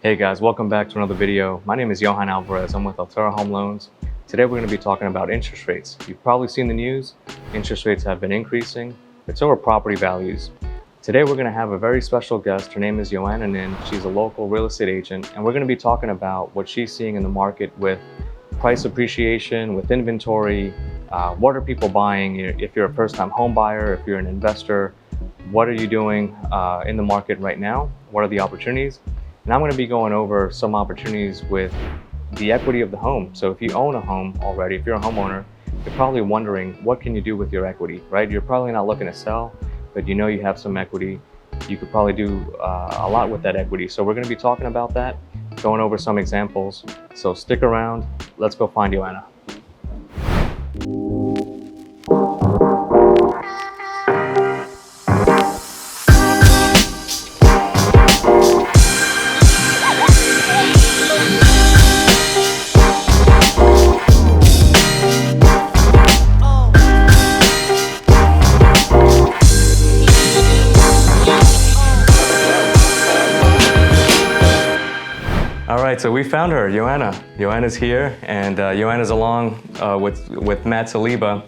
Hey guys, welcome back to another video. My name is Johan Alvarez. I'm with Altera Home Loans. Today we're going to be talking about interest rates. You've probably seen the news. Interest rates have been increasing, but so are property values. Today we're going to have a very special guest. Her name is Joanna Nin. She's a local real estate agent, and we're going to be talking about what she's seeing in the market with price appreciation, with inventory. What are people buying? If you're a first-time home buyer, if you're an investor, what are you doing in the market right now? What are the opportunities? And I'm going to be going over some opportunities with the equity of the home. So if you own a home already, if you're a homeowner, you're probably wondering, what can you do with your equity, right? You're probably not looking to sell, but you know you have some equity. You could probably do a lot with that equity. So we're going to be talking about that, going over some examples. So stick around. Let's go find Joanna. All right, so we found her, Joanna. Joanna's here, and Joanna's along with Matt Saliba.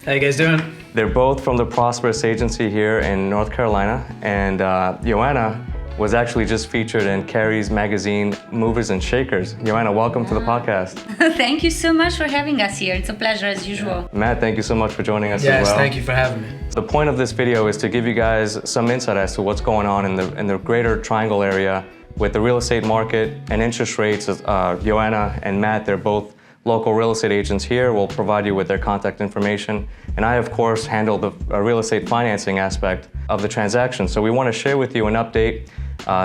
How you guys doing? They're both from the Prosperous Agency here in North Carolina, and Joanna was actually just featured in Carrie's magazine, Movers and Shakers. Joanna, welcome to the podcast. Thank you so much for having us here. It's a pleasure as usual. Matt, thank you so much for joining us as Yes, well. thank you for having me. The point of this video is to give you guys some insight as to what's going on in the greater Triangle area with the real estate market and interest rates. Joanna and Matt, they're both local real estate agents here. We'll provide you with their contact information. And I, of course, handle the real estate financing aspect of the transaction. So we want to share with you an update.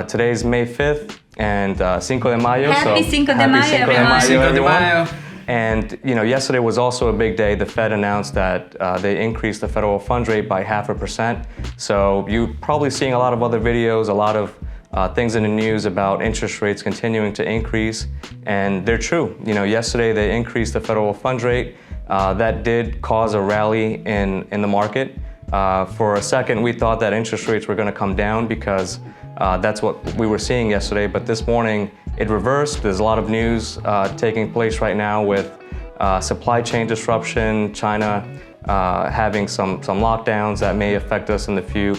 Today's May 5th and Cinco de Mayo. Happy Cinco de Mayo, everyone. Cinco de Mayo. And yesterday was also a big day. The Fed announced that they increased the federal funds rate by 0.5%. So you're probably seeing a lot of other videos, a lot of things in the news about interest rates continuing to increase, and they're true. Yesterday they increased the federal funds rate. That did cause a rally in the market. For a second, we thought that interest rates were going to come down because that's what we were seeing yesterday. But this morning it reversed. There's a lot of news taking place right now with supply chain disruption, China having some lockdowns that may affect us in the few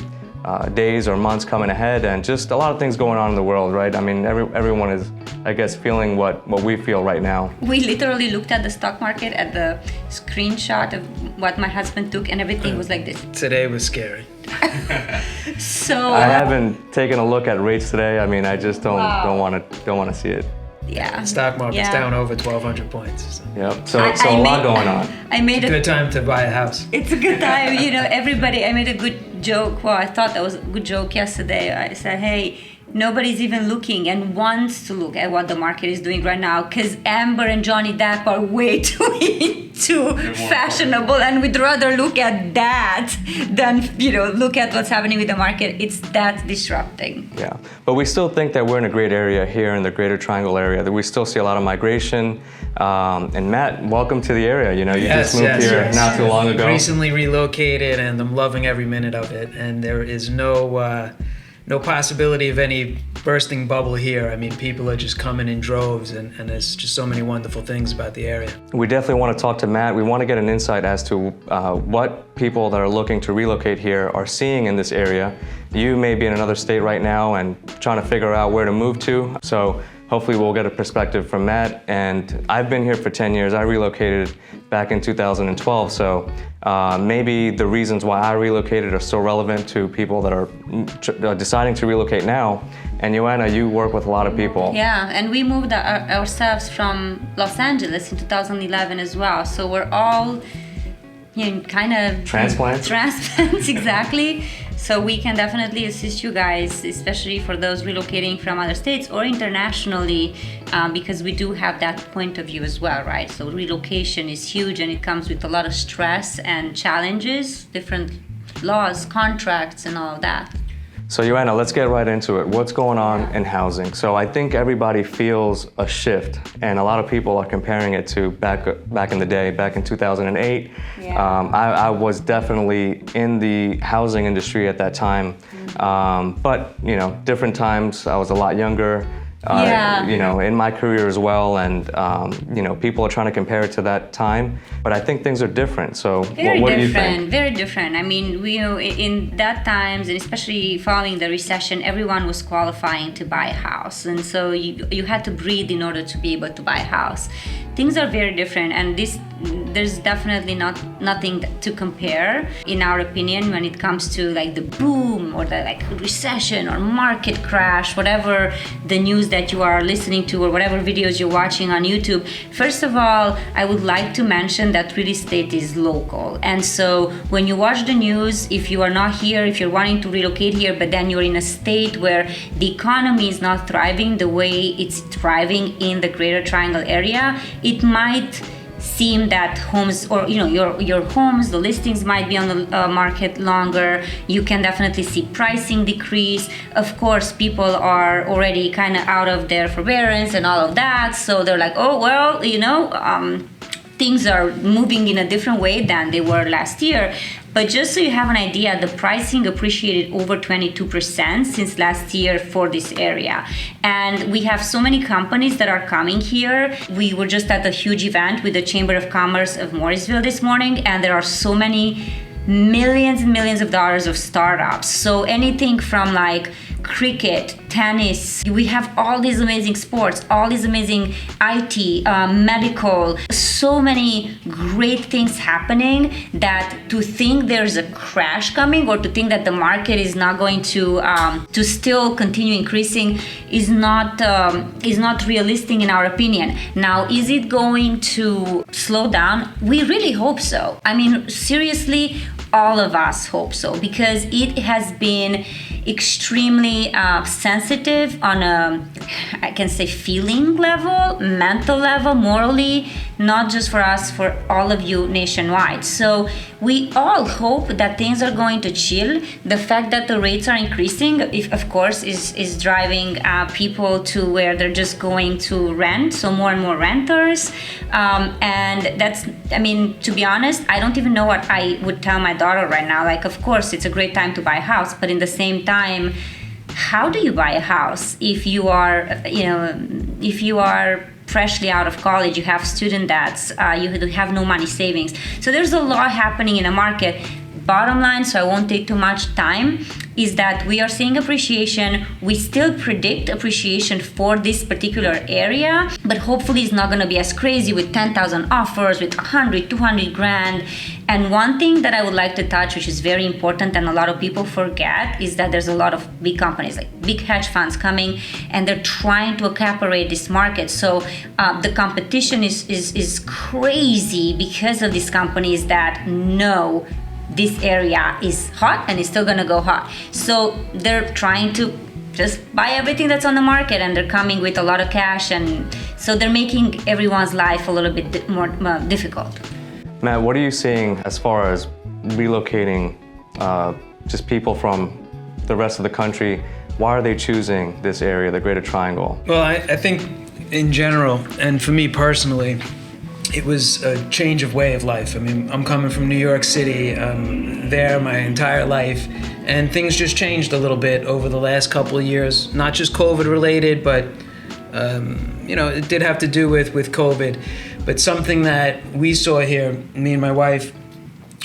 days or months coming ahead, and just a lot of things going on in the world, right? I mean, everyone is, I guess, feeling what we feel right now. We literally looked at the stock market at the screenshot of what my husband took, and everything was like this. Today was scary. So I haven't taken a look at rates today. I mean, I just don't want to see it. yeah, Stock market's yeah. down over 1,200 points. So. Yep. So a lot going on. I made Good time to buy a house. It's a good time, I made a good joke. Well, I thought that was a good joke yesterday. I said, hey, nobody's even looking and wants to look at what the market is doing right now, because Amber and Johnny Depp are way too fashionable, and we'd rather look at that than look at what's happening with the market. It's that disrupting. Yeah, but we still think that we're in a great area here in the Greater Triangle area. That we still see a lot of migration. And Matt, welcome to the area. You just moved here not too long ago. Recently relocated, and I'm loving every minute of it. And there is no possibility of any bursting bubble here. I mean, people are just coming in droves, and there's just so many wonderful things about the area. We definitely want to talk to Matt. We want to get an insight as to what people that are looking to relocate here are seeing in this area. You may be in another state right now and trying to figure out where to move to. So hopefully we'll get a perspective from Matt. And I've been here for 10 years. I relocated back in 2012. So maybe the reasons why I relocated are still relevant to people that are deciding to relocate now. And Joanna, you work with a lot of people. Yeah, and we moved ourselves from Los Angeles in 2011 as well. So we're all kind of Transplants, exactly. So we can definitely assist you guys, especially for those relocating from other states or internationally, because we do have that point of view as well, right? So relocation is huge, and it comes with a lot of stress and challenges, different laws, contracts, and all of that. So Joanna, let's get right into it. What's going on in housing? So I think everybody feels a shift, and a lot of people are comparing it to back in the day, back in 2008. Yeah. I was definitely in the housing industry at that time. But, different times. I was a lot younger. Yeah. In my career as well, and people are trying to compare it to that time, but I think things are different. So what do you think? Very different. I mean, in that times, and especially following the recession, everyone was qualifying to buy a house, and so you had to breathe in order to be able to buy a house. Things are very different, and there's definitely nothing to compare, in our opinion, when it comes to like the boom or the like recession or market crash, whatever the news that you are listening to or whatever videos you're watching on YouTube. First of all, I would like to mention that real estate is local, and so when you watch the news, if you are not here, if you're wanting to relocate here, but then you're in a state where the economy is not thriving the way it's thriving in the Greater Triangle area, it might seem that homes, or your homes, the listings might be on the market longer. You can definitely see pricing decrease. Of course, people are already kind of out of their forbearance and all of that, so they're like, oh well, things are moving in a different way than they were last year. But just so you have an idea, the pricing appreciated over 22% since last year for this area. And we have so many companies that are coming here. We were just at a huge event with the Chamber of Commerce of Morrisville this morning, and there are so many millions and millions of dollars of startups. So anything from like cricket, tennis, we have all these amazing sports, all these amazing IT, medical, so many great things happening, that to think there's a crash coming, or to think that the market is not going to still continue increasing, is not realistic in our opinion. Now, is it going to slow down? We really hope so. I mean, seriously, all of us hope so, because it has been extremely sensitive on a, I can say, feeling level, mental level, morally, not just for us, for all of you nationwide. So we all hope that things are going to chill. The fact that the rates are increasing, of course, is driving people to where they're just going to rent, so more and more renters. And that's, I mean, to be honest, I don't even know what I would tell my daughter right now. Like, of course, it's a great time to buy a house, but in the same time, how do you buy a house if you are, if you are freshly out of college, you have student debts, you have no money savings. So there's a lot happening in the market. Bottom line, so I won't take too much time, is that we are seeing appreciation. We still predict appreciation for this particular area, but hopefully it's not going to be as crazy with 10,000 offers, with 100, 200 grand. And one thing that I would like to touch, which is very important and a lot of people forget, is that there's a lot of big companies, like big hedge funds coming, and they're trying to accaparate this market. So the competition is crazy because of these companies that know this area is hot and it's still gonna go hot. So they're trying to just buy everything that's on the market, and they're coming with a lot of cash, and so they're making everyone's life a little bit more difficult. Matt, what are you seeing as far as relocating just people from the rest of the country? Why are they choosing this area, the Greater Triangle? Well, I think in general, and for me personally, it was a change of way of life. I mean, I'm coming from New York City, there my entire life, and things just changed a little bit over the last couple of years. Not just COVID related, but it did have to do with COVID. But something that we saw here, me and my wife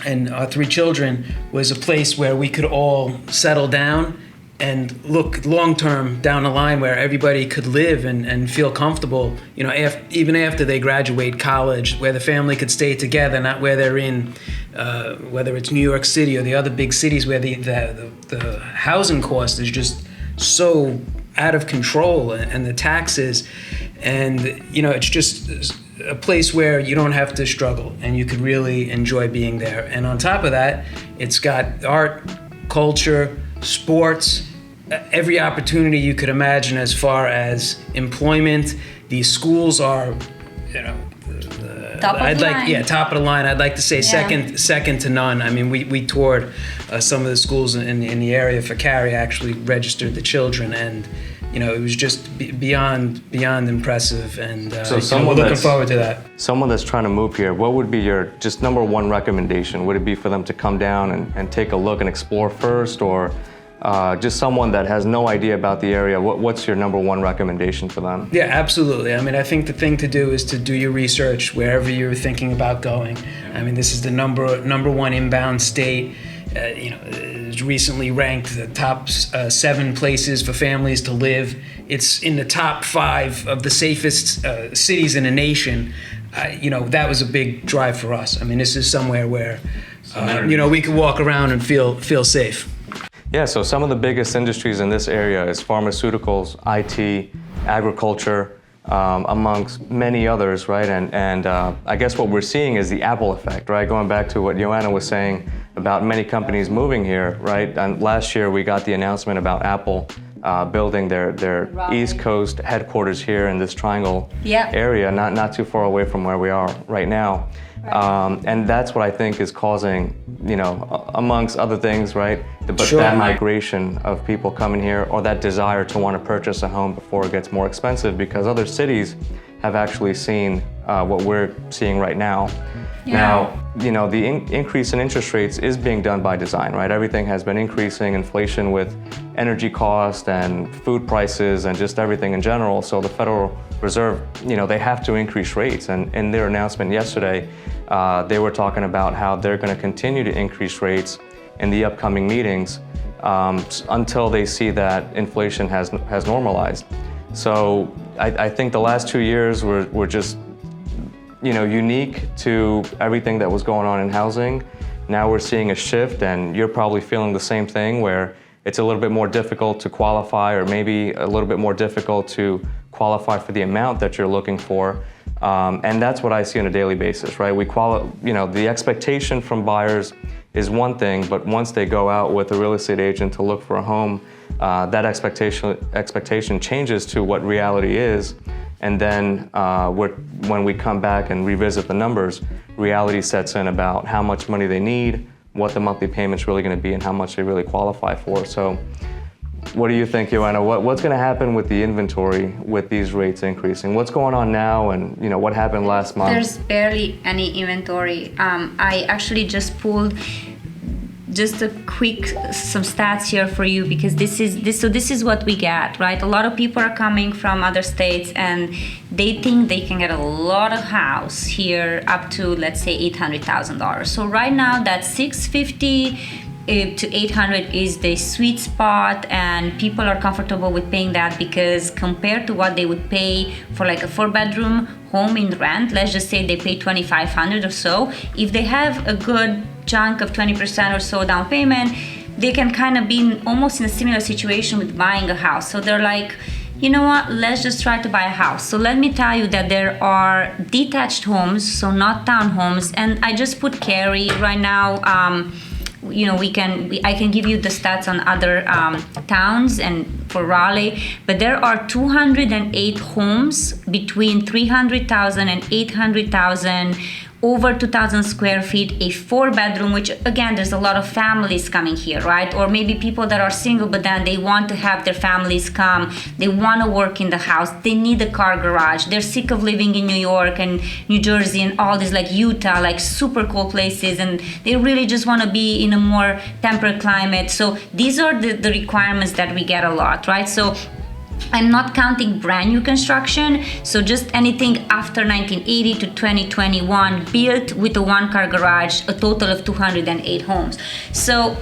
and our 3 children, was a place where we could all settle down and look long-term down the line, where everybody could live and feel comfortable, even after they graduate college, where the family could stay together, not where they're in, whether it's New York City or the other big cities where the housing cost is just so out of control, and the taxes, and it's just a place where you don't have to struggle and you could really enjoy being there. And on top of that, it's got art, culture, sports, every opportunity you could imagine as far as employment. These schools are, top of the line. I'd like to say second to none. I mean, we toured some of the schools in the area for Carrie, actually registered the children, and it was just beyond impressive, and we're looking forward to that. Someone that's trying to move here, what would be your just number one recommendation? Would it be for them to come down and take a look and explore first, or just someone that has no idea about the area, what's your number one recommendation for them? Yeah, absolutely. I mean, I think the thing to do is to do your research wherever you're thinking about going. I mean, this is the number one inbound state. It's recently ranked the top 7 places for families to live. It's in the top 5 of the safest cities in the nation. That was a big drive for us. I mean, this is somewhere where, we could walk around and feel safe. Yeah, so some of the biggest industries in this area is pharmaceuticals, IT, agriculture, amongst many others, right? And I guess what we're seeing is the Apple effect, right? Going back to what Joanna was saying about many companies moving here, right? And last year we got the announcement about Apple building their Raleigh. East Coast headquarters here in this triangle Yeah. area, not too far away from where we are right now. And that's what I think is causing, amongst other things, right? But Sure. that migration of people coming here, or that desire to want to purchase a home before it gets more expensive, because other cities have actually seen what we're seeing right now. Yeah. Now, the increase in interest rates is being done by design, right? Everything has been increasing, inflation with energy cost and food prices and just everything in general. So the Federal Reserve, they have to increase rates. And in their announcement yesterday, they were talking about how they're going to continue to increase rates in the upcoming meetings until they see that inflation has normalized. So I think the last 2 years were just unique to everything that was going on in housing. Now we're seeing a shift, and you're probably feeling the same thing, where it's a little bit more difficult to qualify, or maybe a little bit more difficult to qualify for the amount that you're looking for. And that's what I see on a daily basis, right? The expectation from buyers is one thing, but once they go out with a real estate agent to look for a home, that expectation changes to what reality is. And then when we come back and revisit the numbers, reality sets in about how much money they need, what the monthly payment's really going to be, and how much they really qualify for. So what do you think, Joanna? What's going to happen with the inventory with these rates increasing? What's going on now, and what happened last month? There's barely any inventory. I actually just pulled just some stats here for you, because this is what we get, right? A lot of people are coming from other states and they think they can get a lot of house here up to, let's say, $800,000. So right now that 650 to 800 is the sweet spot, and people are comfortable with paying that, because compared to what they would pay for like a 4-bedroom home in rent, let's just say they pay $2,500 or so, if they have a good chunk of 20% or so down payment, they can kind of be almost in a similar situation with buying a house. So they're like, you know what, let's just try to buy a house. So let me tell you that there are detached homes, so not townhomes, and I just put Cary right now. I can give you the stats on other towns and for Raleigh, but there are 208 homes between 300,000 and 800,000, over 2,000 square feet, a 4-bedroom, which again, there's a lot of families coming here, right? Or maybe people that are single, but then they want to have their families come, they want to work in the house, they need a car garage, they're sick of living in New York and New Jersey and all these, like Utah, like super cold places, and they really just want to be in a more temperate climate. So these are the requirements that we get a lot, right? So I'm not counting brand new construction, so just anything after 1980 to 2021 built with a 1-car garage, a total of 208 homes. So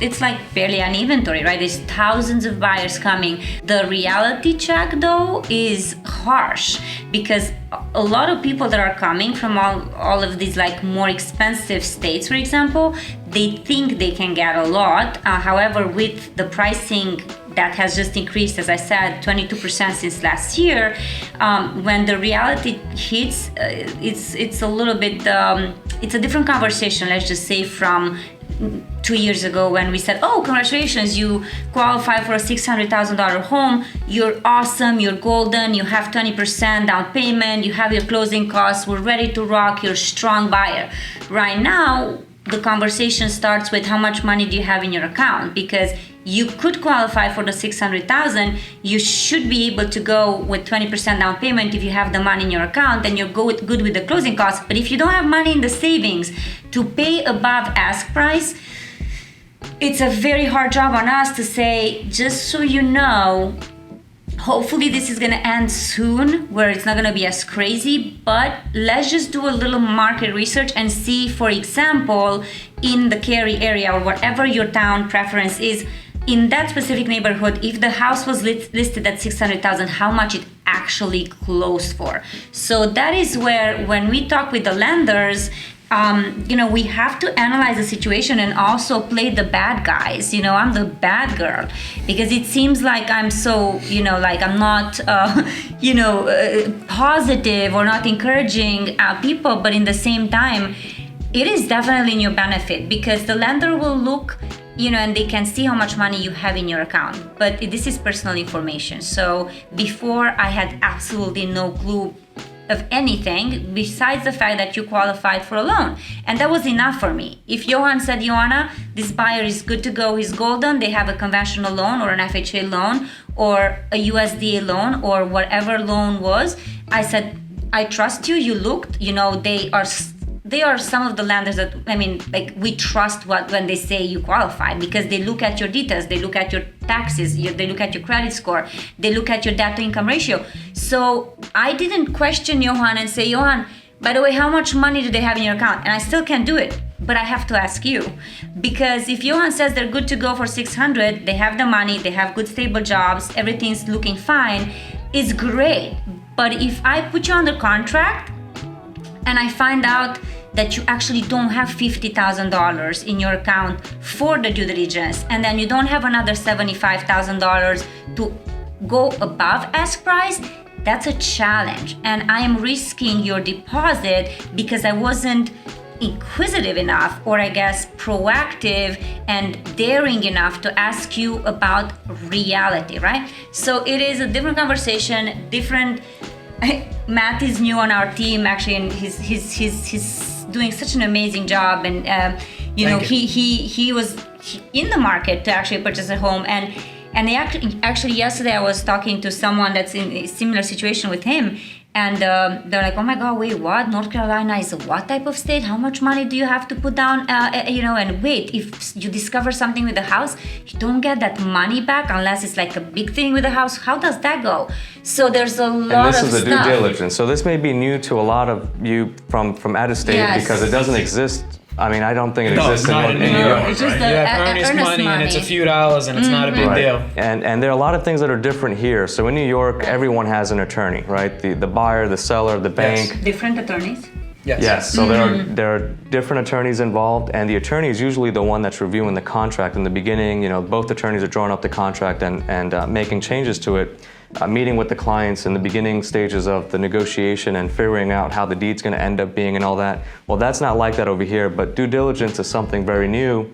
it's like barely an inventory, right? There's thousands of buyers coming. The reality check though is harsh, because a lot of people that are coming from all of these like more expensive states, for example, they think they can get a lot. However, with the pricing that has just increased, as I said, 22% since last year, when the reality hits, it's a little bit, it's a different conversation, let's just say, from 2 years ago when we said, oh, congratulations, you qualify for a $600,000 home, you're awesome, you're golden, you have 20% down payment, you have your closing costs, we're ready to rock, you're a strong buyer. Right now, the conversation starts with how much money do you have in your account, because you could qualify for the $600,000. You should be able to go with 20% down payment if you have the money in your account and you're good with the closing costs. But if you don't have money in the savings to pay above ask price, it's a very hard job on us to say, just so you know, hopefully this is going to end soon, where it's not going to be as crazy, but let's just do a little market research and see, for example, in the Cary area or whatever your town preference is, in that specific neighborhood, if the house was listed at 600,000, how much it actually closed for. So that is where, when we talk with the lenders, we have to analyze the situation and also play the bad guys. I'm the bad girl because it seems like I'm so, like I'm not, positive or not encouraging people, but in the same time, it is definitely in your benefit because the lender will look, and they can see how much money you have in your account. But this is personal information. So before, I had absolutely no clue of anything besides the fact that you qualified for a loan. And that was enough for me. If Johan said, Joanna, this buyer is good to go, he's golden, they have a conventional loan or an FHA loan or a USDA loan or whatever loan was, I said, I trust you. You looked, they are some of the lenders that, we trust when they say you qualify because they look at your details, they look at your taxes, they look at your credit score, they look at your debt to income ratio. So I didn't question Johan and say, Johan, by the way, how much money do they have in your account? And I still can't do it, but I have to ask you. Because if Johan says they're good to go for 600, they have the money, they have good stable jobs, everything's looking fine, it's great. But if I put you under contract and I find out that you actually don't have $50,000 in your account for the due diligence, and then you don't have another $75,000 to go above ask price, that's a challenge. And I am risking your deposit because I wasn't inquisitive enough, or I guess proactive and daring enough to ask you about reality, right? So it is a different conversation, different. Matt is new on our team actually, and he's doing such an amazing job, and he was in the market to actually purchase a home, and actually yesterday I was talking to someone that's in a similar situation with him, and they're like, oh my god, wait, what? North Carolina is what type of state? How much money do you have to put down? And wait, if you discover something with the house, you don't get that money back unless it's like a big thing with the house. How does that go? So there's a lot of stuff. And this is the due diligence. So this may be new to a lot of you from out of state, yes, because it doesn't exist. I don't think it exists in New York. It's just you have earnest money and it's a few dollars and it's not a big deal. And there are a lot of things that are different here. So in New York, everyone has an attorney, right? The buyer, the seller, the bank. Different attorneys? Yes. So there are different attorneys involved, and the attorney is usually the one that's reviewing the contract in the beginning. Both attorneys are drawing up the contract and making changes to it. Meeting with the clients in the beginning stages of the negotiation and figuring out how the deed's going to end up being and all that. Well, that's not like that over here, but due diligence is something very new.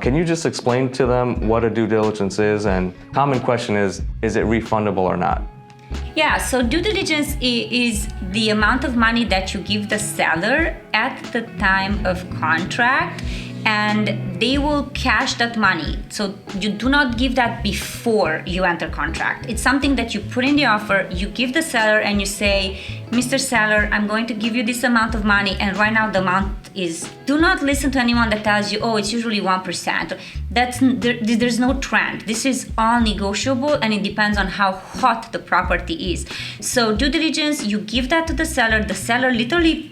Can you just explain to them what a due diligence is? And common question is it refundable or not? Yeah, so due diligence is the amount of money that you give the seller at the time of contract, and they will cash that money. So you do not give that before you enter contract. It's something that you put in the offer, you give the seller and you say, Mr. Seller, I'm going to give you this amount of money, and right now the amount is, do not listen to anyone that tells you, oh, it's usually 1%. There's no trend. This is all negotiable, and it depends on how hot the property is. So due diligence, you give that to the seller literally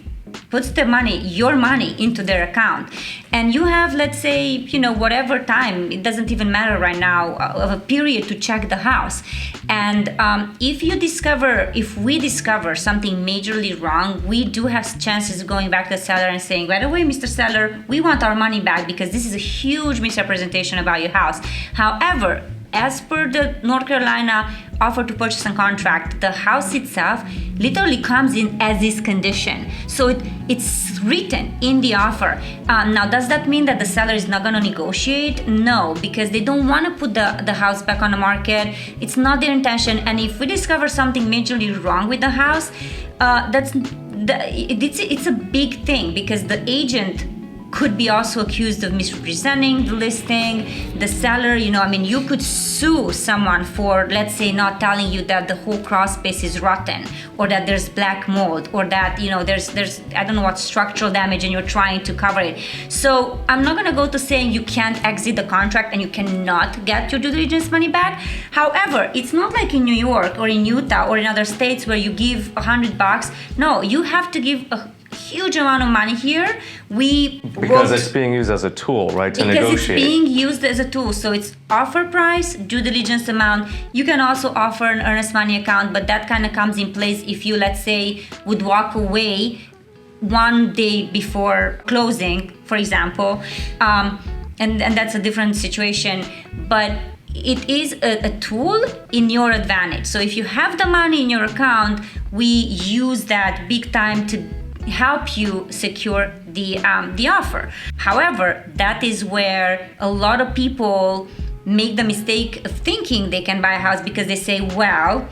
puts the money, your money, into their account, and you have, let's say, whatever time, it doesn't even matter right now, of a period to check the house. And if we discover something majorly wrong, we do have chances of going back to the seller and saying, by the way, Mr. Seller, we want our money back because this is a huge misrepresentation about your house. However, as per the North Carolina offer to purchase and contract, the house itself literally comes in as is condition. So it's written in the offer. Now, does that mean that the seller is not going to negotiate? No, because they don't want to put the house back on the market. It's not their intention. And if we discover something majorly wrong with the house, it's a big thing, because the agent could be also accused of misrepresenting the listing. The seller, you could sue someone for, let's say, not telling you that the whole crawl space is rotten, or that there's black mold, or that, there's I don't know what structural damage and you're trying to cover it. So I'm not gonna go to saying you can't exit the contract and you cannot get your due diligence money back. However, it's not like in New York or in Utah or in other states where you give $100. No, you have to give a huge amount of money here. Because it's being used as a tool, right, to negotiate. Because it's being used as a tool. So it's offer price, due diligence amount. You can also offer an earnest money account, but that kind of comes in place if you, let's say, would walk away one day before closing, for example. And that's a different situation. But it is a tool in your advantage. So if you have the money in your account, we use that big time to help you secure the offer. However, that is where a lot of people make the mistake of thinking they can buy a house, because they say, well,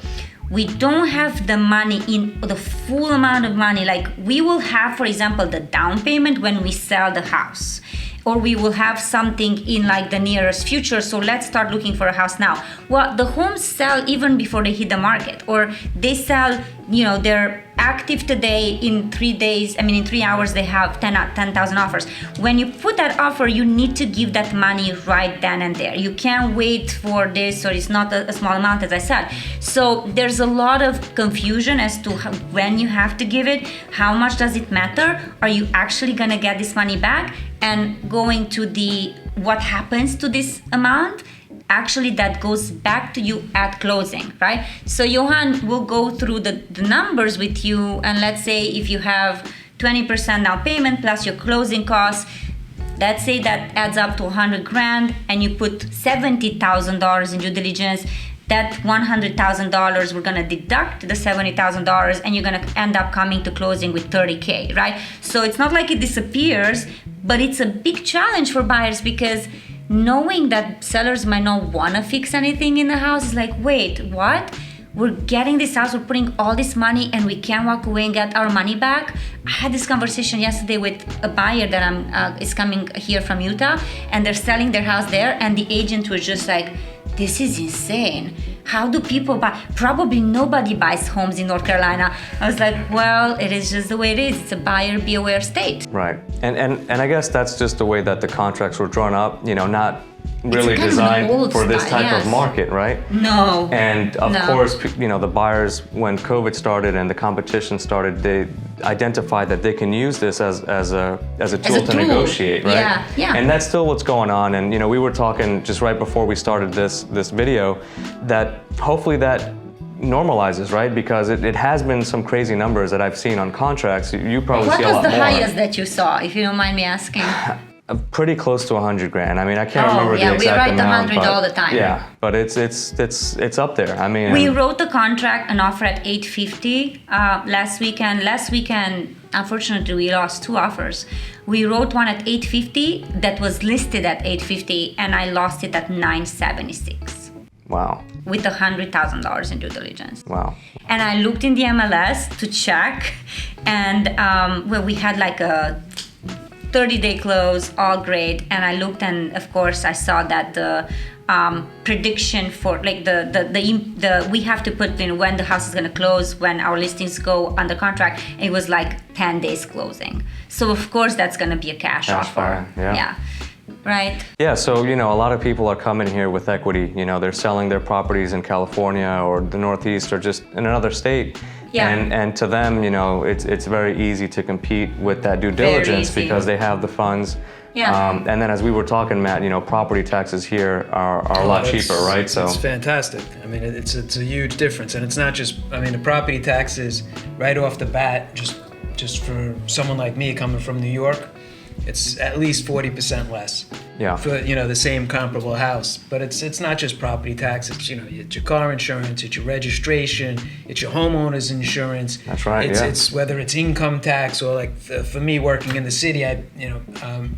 we don't have the money, in the full amount of money. Like, we will have, for example, the down payment when we sell the house, or we will have something in like the nearest future, so let's start looking for a house now. Well, the homes sell even before they hit the market, or they sell, they're active today. In 3 days, in 3 hours, they have 10,000 offers. When you put that offer, you need to give that money right then and there. You can't wait for this, or it's not a small amount, as I said. So there's a lot of confusion as to when you have to give it, how much does it matter, are you actually gonna get this money back, and going to what happens to this amount. Actually, that goes back to you at closing, right? So Johan will go through the numbers with you, and let's say if you have 20% down payment plus your closing costs, let's say that adds up to $100,000, and you put $70,000 in due diligence. That $100,000, we're gonna deduct the $70,000, and you're gonna end up coming to closing with $30K, right? So it's not like it disappears, but it's a big challenge for buyers, because knowing that sellers might not wanna fix anything in the house is like, wait, what? We're getting this house, we're putting all this money, and we can't walk away and get our money back. I had this conversation yesterday with a buyer that is coming here from Utah, and they're selling their house there, and the agent was just like, this is insane. How do people buy? Probably nobody buys homes in North Carolina. I was like, well, it is just the way it is. It's a buyer beware state. Right. And I guess that's just the way that the contracts were drawn up, not really designed for this type of market, right? No. And of course, the buyers, when COVID started and the competition started, they identified that they can use this as a tool to negotiate, right? Yeah. And that's still what's going on. And we were talking just right before we started this video that hopefully that normalizes, right? Because it has been some crazy numbers that I've seen on contracts. You probably see a lot more. What was the highest that you saw, if you don't mind me asking? Pretty close to $100,000. I can't remember the exact we write amount. 100 all the time. Yeah, but it's up there. We wrote the contract, an offer at $850 last weekend. Last weekend, unfortunately, we lost 2 offers. We wrote one at $850 that was listed at $850, and I lost it at $976. Wow. With $100,000 in due diligence. Wow. And I looked in the MLS to check, and we had like a 30-day close, all great. And I looked, and of course I saw that the prediction for like the we have to put in when the house is going to close, when our listings go under contract. It was like 10 days closing. So of course that's going to be a cash offer. Yeah. Right. Yeah, so a lot of people are coming here with equity. They're selling their properties in California or the Northeast or just in another state. Yeah. And to them, it's very easy to compete with that due diligence because they have the funds. Yeah. And then as we were talking, Matt, property taxes here are a lot cheaper, right? So it's fantastic. It's a huge difference, and it's not just. The property taxes right off the bat, just for someone like me coming from New York, it's at least 40% less. Yeah. For the same comparable house, but it's not just property tax. It's it's your car insurance, it's your registration, it's your homeowner's insurance. That's right. It's whether it's income tax or like for me working in the city,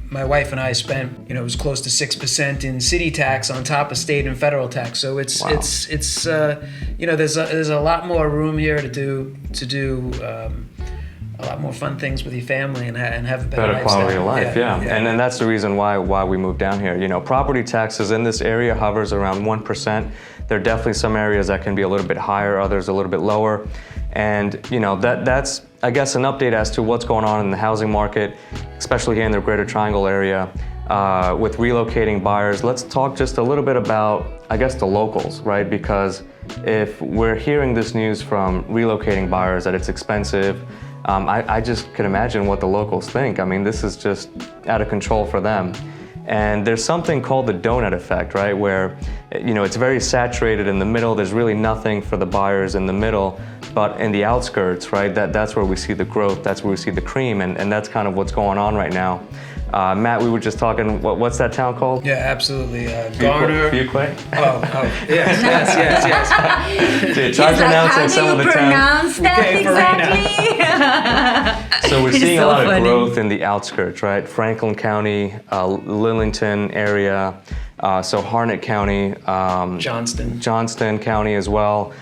my wife and I spent it was close to 6% in city tax on top of state and federal tax. So it's there's a lot more room here to do a lot more fun things with your family and have a better quality of lifestyle. life, yeah. And then that's the reason why we moved down here. You know, property taxes in this area hovers around 1%. There are definitely some areas that can be a little bit higher, others a little bit lower. And you know, that's I guess an update as to what's going on in the housing market, especially here in the Greater Triangle area. With relocating buyers, let's talk just a little bit about, I guess, the locals, right? Because if we're hearing this news from relocating buyers that it's expensive, I just can imagine what the locals think. I mean, this is just out of control for them. And there's something called the donut effect, right? Where, you know, it's very saturated in the middle. There's really nothing for the buyers in the middle, but in the outskirts, right? That's where we see the growth. That's where we see the cream. And that's kind of what's going on right now. Matt, we were just talking, what's that town called? Yeah, absolutely. Garner. Fuquay? Oh, yes. Dude, try pronouncing some of the towns. How do you pronounce that exactly? So we're seeing so a lot funny. of growth in the outskirts, right? Franklin County, Lillington area, so Harnett County, Johnston County as well.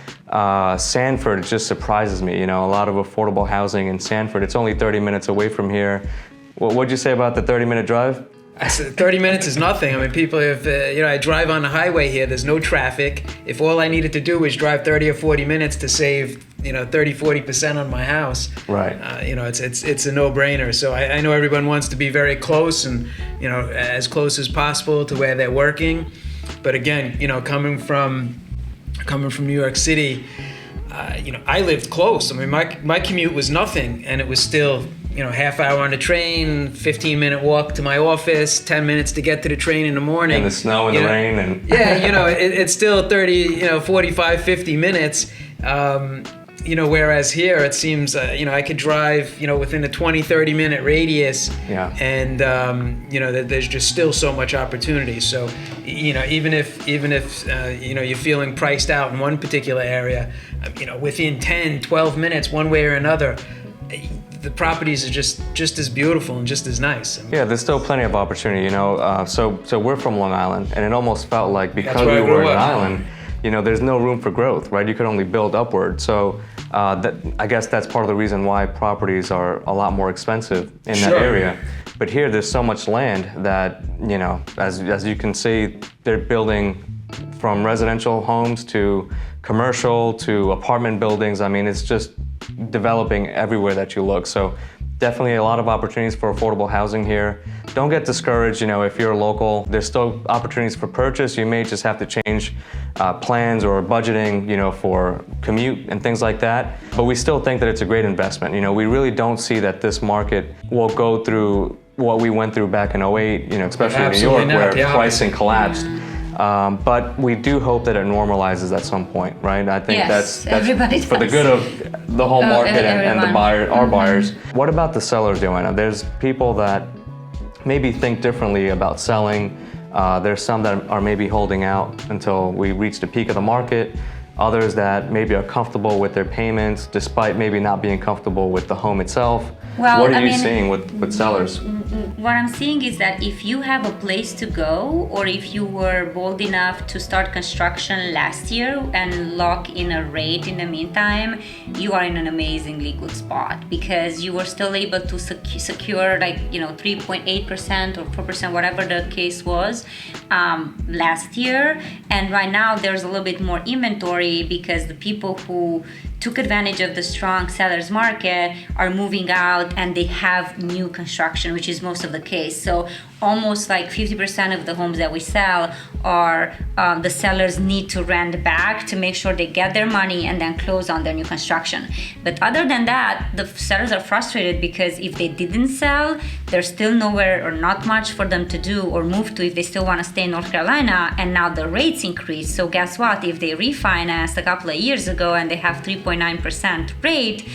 Sanford just surprises me. You know, a lot of affordable housing in Sanford. It's only 30 minutes away from here. What'd you say about the 30-minute drive? I said 30 minutes is nothing. I mean, people have, I drive on the highway here. There's no traffic. If all I needed to do was drive 30 or 40 minutes to save, 30, 40% on my house. Right. It's a no-brainer. So I know everyone wants to be very close and, as close as possible to where they're working. But again, coming from New York City, I lived close. I mean, my commute was nothing, and it was still, half hour on the train, 15-minute walk to my office, 10 minutes to get to the train in the morning. And the snow and the rain. And yeah, it's still 30, 45, 50 minutes. Whereas here it seems, I could drive, within a 20, 30-minute radius. Yeah. And, there's just still so much opportunity. So, even if you're feeling priced out in one particular area, within 10, 12 minutes, one way or another, the properties are just as beautiful and just as nice. Yeah, there's still plenty of opportunity, So we're from Long Island, and it almost felt like because we were in an island, there's no room for growth, right? You could only build upward. So I guess that's part of the reason why properties are a lot more expensive in that area. But here, there's so much land that, as you can see, they're building from residential homes to commercial to apartment buildings. I mean, it's just developing everywhere that you look. So definitely a lot of opportunities for affordable housing here. Don't get discouraged, if you're local, there's still opportunities for purchase. You may just have to change plans or budgeting, for commute and things like that. But we still think that it's a great investment. We really don't see that this market will go through what we went through back in 2008, especially in New York, where pricing collapsed. But we do hope that it normalizes at some point, right? I think that's for the good of the whole market and the our buyers. What about the sellers, Joanna? There's people that maybe think differently about selling. There's some that are maybe holding out until we reach the peak of the market. Others that maybe are comfortable with their payments, despite maybe not being comfortable with the home itself. Well, what are you seeing with sellers? What I'm seeing is that if you have a place to go, or if you were bold enough to start construction last year and lock in a rate in the meantime, you are in an amazingly good spot, because you were still able to secure 3.8% or 4%, whatever the case was, last year. And right now there's a little bit more inventory because the people who took advantage of the strong sellers market are moving out and they have new construction, which is most of the case. So almost like 50% of the homes that we sell are the sellers need to rent back to make sure they get their money and then close on their new construction. But other than that, the sellers are frustrated because if they didn't sell, there's still nowhere or not much for them to do or move to if they still want to stay in North Carolina, and now the rates increase. So guess what? If they refinanced a couple of years ago and they have 3.9% rate,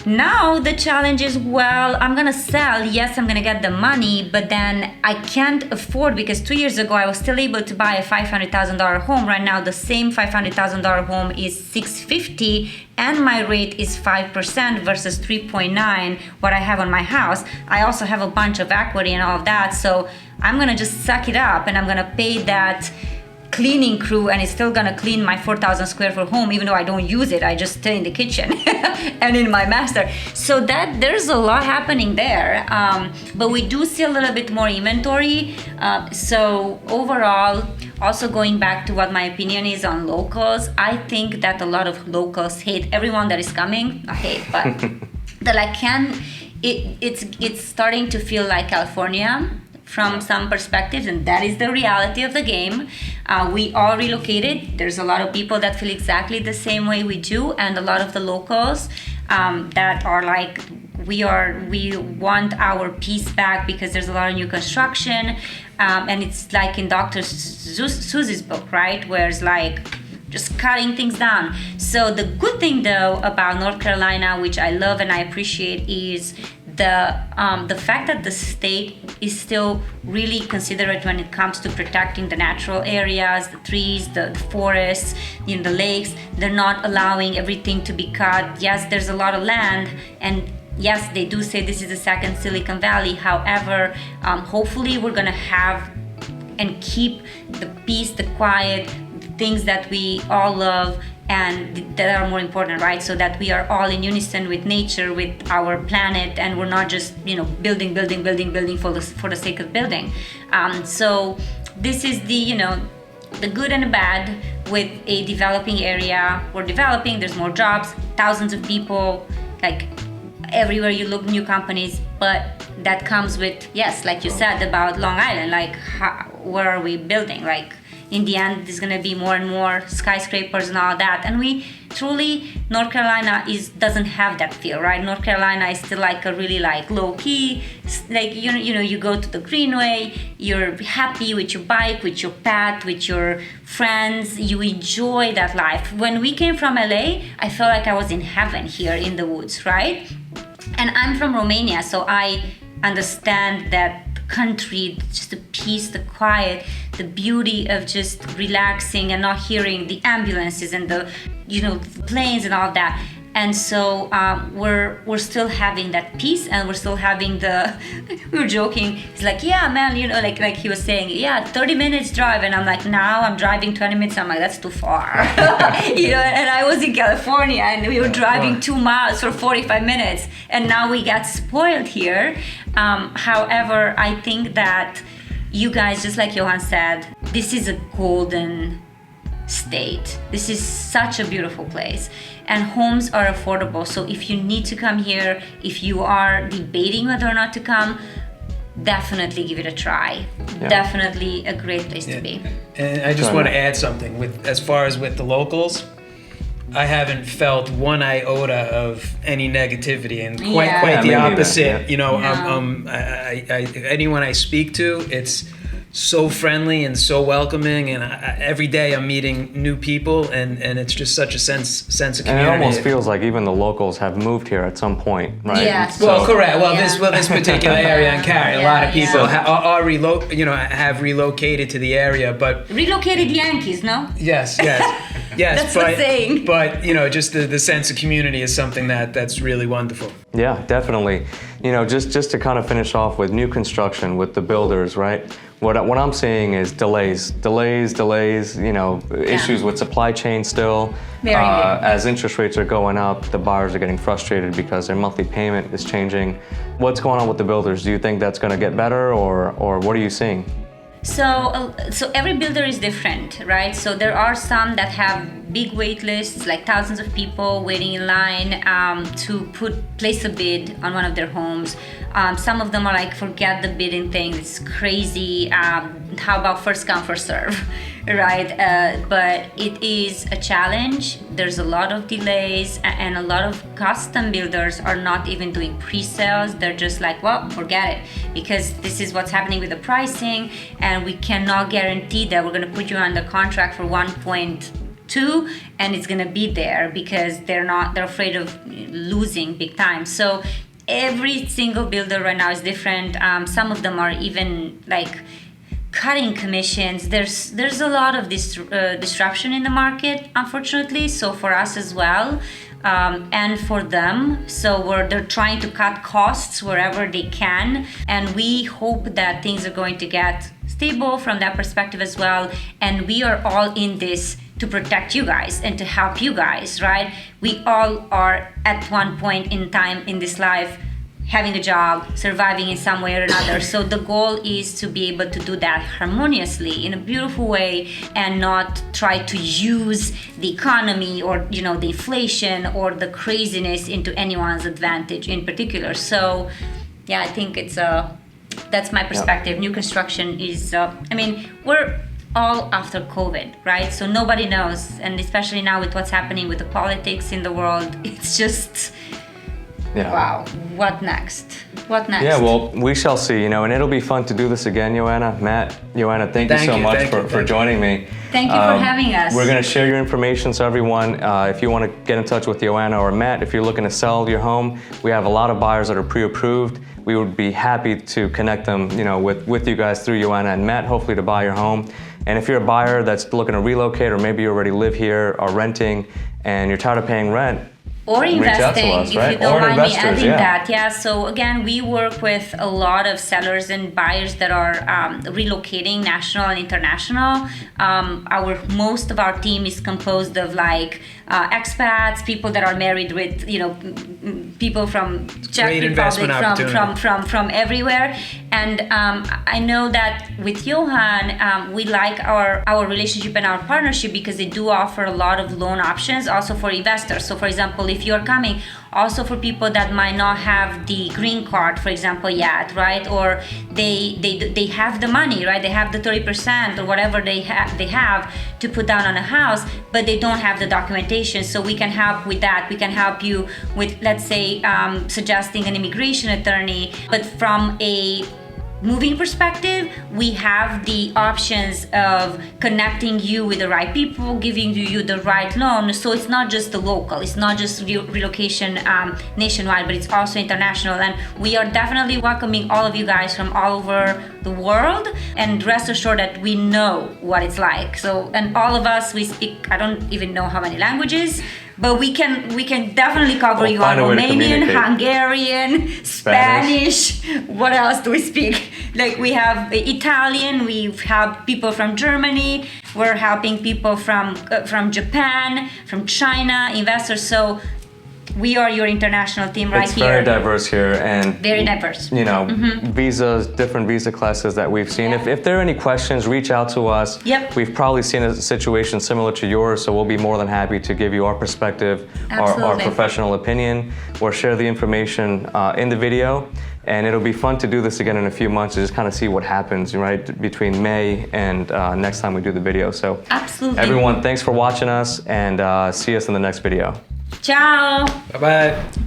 now the challenge is, well, I'm gonna sell, yes, I'm gonna get the money, but then I can't afford, because 2 years ago I was still able to buy a $500,000 home. Right now the same $500,000 home is $650,000 and my rate is 5% versus 3.9 what I have on my house. I also have a bunch of equity and all of that, so I'm gonna just suck it up and I'm gonna pay that cleaning crew and is still gonna clean my 4,000 square foot home, even though I don't use it. I just stay in the kitchen and in my master. So that there's a lot happening there. But we do see a little bit more inventory. So overall, also going back to what my opinion is on locals, I think that a lot of locals hate everyone that is coming. Not hate, but that like it's starting to feel like California from some perspectives, and that is the reality of the game. We all relocated. There's a lot of people that feel exactly the same way we do, and a lot of the locals that are like, we want our peace back because there's a lot of new construction, and it's like in Dr. Seuss's book, right, where it's like just cutting things down. So the good thing though about North Carolina, which I love and I appreciate, is the fact that the state is still really considerate when it comes to protecting the natural areas, the trees, the forests, the lakes. They're not allowing everything to be cut. Yes, there's a lot of land, and yes, they do say this is the second Silicon Valley. However, hopefully we're gonna have and keep the peace, the quiet, the things that we all love and that are more important, right? So that we are all in unison with nature, with our planet, and we're not just building for the sake of building. So this is the good and the bad with a developing area. We're developing, there's more jobs, thousands of people, like everywhere you look, new companies, but that comes with, yes, like you said about Long Island, like where are we building? Like in the end, there's gonna be more and more skyscrapers and all that. And we truly, North Carolina doesn't have that feel, right? North Carolina is still like a really like low key, like you go to the Greenway, you're happy with your bike, with your pet, with your friends, you enjoy that life. When we came from LA, I felt like I was in heaven here in the woods, right? And I'm from Romania, so I understand that country, just the peace, the quiet, the beauty of just relaxing and not hearing the ambulances and the planes and all that. And so we're still having that peace, and we're still having we were joking, it's like, yeah man, like he was saying, yeah, 30 minutes drive, and I'm like, now I'm driving 20 minutes, I'm like, that's too far. And I was in California and we were driving 2 miles for 45 minutes, and now we got spoiled here. However, I think that you guys, just like Johan said, this is a golden state. This is such a beautiful place, and homes are affordable. So if you need to come here, if you are debating whether or not to come, definitely give it a try. Yeah. Definitely a great place to be. And I just want to add something as far as with the locals. I haven't felt one iota of any negativity, and quite the opposite. Anyone I speak to, it's so friendly and so welcoming, and every day I'm meeting new people, and it's just such a sense of community. And it almost feels like even the locals have moved here at some point, right? Yes. Well, correct. Well, this particular area in Cary, a lot of people have relocated to the area, but relocated Yankees, no? Yes. That's the saying. But just the sense of community is something that's really wonderful. Yeah, definitely. Just to kind of finish off with new construction with the builders, right? What I'm seeing is delays, issues with supply chain still. As interest rates are going up, the buyers are getting frustrated because their monthly payment is changing. What's going on with the builders? Do you think that's going to get better, or what are you seeing? So every builder is different, right? So there are some that have big wait lists, like thousands of people waiting in line to place a bid on one of their homes. Some of them are like, forget the bidding thing, it's crazy. How about first come, first serve, right? But it is a challenge. There's a lot of delays, and a lot of custom builders are not even doing pre-sales. They're just like, well, forget it, because this is what's happening with the pricing, and we cannot guarantee that we're gonna put you under contract for 1.2 and it's gonna be there, because they're afraid of losing big time. So every single builder right now is different. Some of them are even like cutting commissions. There's a lot of this disruption in the market, unfortunately. So for us as well, and for them. So they're trying to cut costs wherever they can, and we hope that things are going to get stable from that perspective as well. And we are all in this to protect you guys and to help you guys, right? We all are at one point in time in this life having a job, surviving in some way or another. So the goal is to be able to do that harmoniously in a beautiful way and not try to use the economy or the inflation or the craziness into anyone's advantage in particular. So yeah, I think that's my perspective. New construction is, we're all after COVID, right? So nobody knows. And especially now with what's happening with the politics in the world, it's just, wow, what next? What next? Yeah, well, we shall see, and it'll be fun to do this again, Joanna. Matt, Joanna, thank you so much for joining me. Thank you for having us. We're going to share your information so everyone, if you want to get in touch with Joanna or Matt, if you're looking to sell your home, we have a lot of buyers that are pre-approved. We would be happy to connect them, with you guys through Joanna and Matt, hopefully to buy your home. And if you're a buyer that's looking to relocate, or maybe you already live here or renting and you're tired of paying rent, or investing, us, right? If you don't mind me adding that. Yeah, so again, we work with a lot of sellers and buyers that are relocating national and international. Most of our team is composed of expats, people that are married with, people from Czech Republic, from everywhere. And I know that with Johan, we like our relationship and our partnership because they do offer a lot of loan options also for investors. So for example, if you're coming, also for people that might not have the green card, for example, yet, right? Or they have the money, right? They have the 30% or whatever they have to put down on a house, but they don't have the documentation. So we can help with that. We can help you with, let's say, suggesting an immigration attorney, but from a moving perspective, we have the options of connecting you with the right people, giving you the right loan. So it's not just the local, it's not just relocation nationwide, but it's also international. And we are definitely welcoming all of you guys from all over the world. And rest assured that we know what it's like. So, and all of us, we speak, I don't even know how many languages, but we can definitely cover you on Romanian, Hungarian, Spanish. What else do we speak? We have Italian, we have people from Germany, we're helping people from Japan, from China, investors. So we are your international team right here. It's very diverse here, and very diverse. Visas, different visa classes that we've seen. Yeah. If there are any questions, reach out to us. Yep. We've probably seen a situation similar to yours, so we'll be more than happy to give you our perspective, our professional opinion, or share the information in the video. And it'll be fun to do this again in a few months to just kind of see what happens, right, between May and next time we do the video. So absolutely, everyone, thanks for watching us, and see us in the next video. Ciao. Bye-bye.